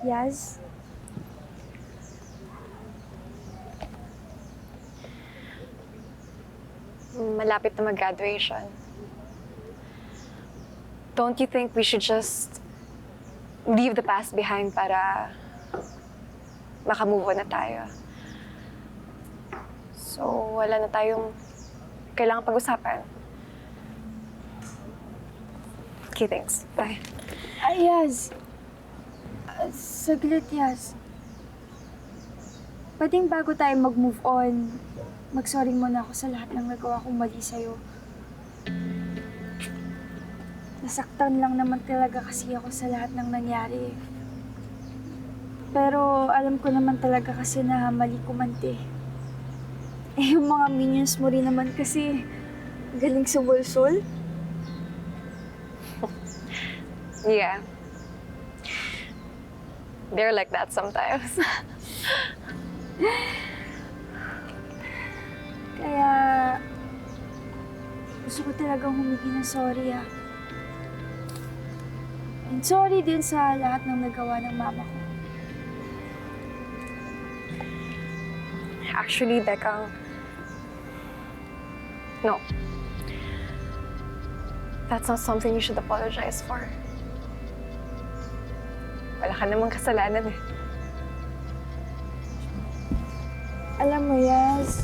Yaz? Malapit na mag-graduation. Don't you think we should just leave the past behind para makamove on na tayo? So, wala na tayong kailangang pag-usapan. Okay, thanks. Bye. Ay, Yaz. Saglit, Yaz. Pwedeng bago tayo mag-move on, mag-sorry muna ako sa lahat ng nagawa kong mali sa'yo. Nasaktan lang naman talaga kasi ako sa lahat ng nangyari. Pero alam ko naman talaga kasi na mali ko mante. Eh, yung mga minions mo rin naman kasi galing sumulsul. Yeah. They're like that sometimes. Kaya gusto ko talagang humingi ng sorry ah. And sorry din sa lahat ng nagawa ng mama ko. Actually, Bekang, no. That's not something you should apologize for. Wala ka namang kasalanan eh. Alam mo, Yaz,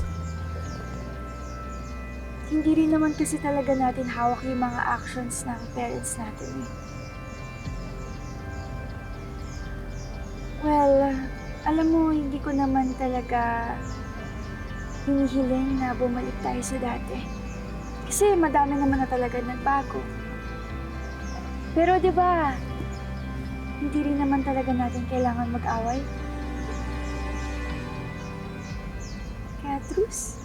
hindi rin naman kasi talaga natin hawak yung mga actions ng parents natin eh. Well, alam mo, hindi ko naman talaga hinihiling na bumalik tayo sa dati. Kasi madami naman na talaga nagbago. Pero 'di ba, hindi rin naman talaga natin kailangan mag-away. Kaya truce.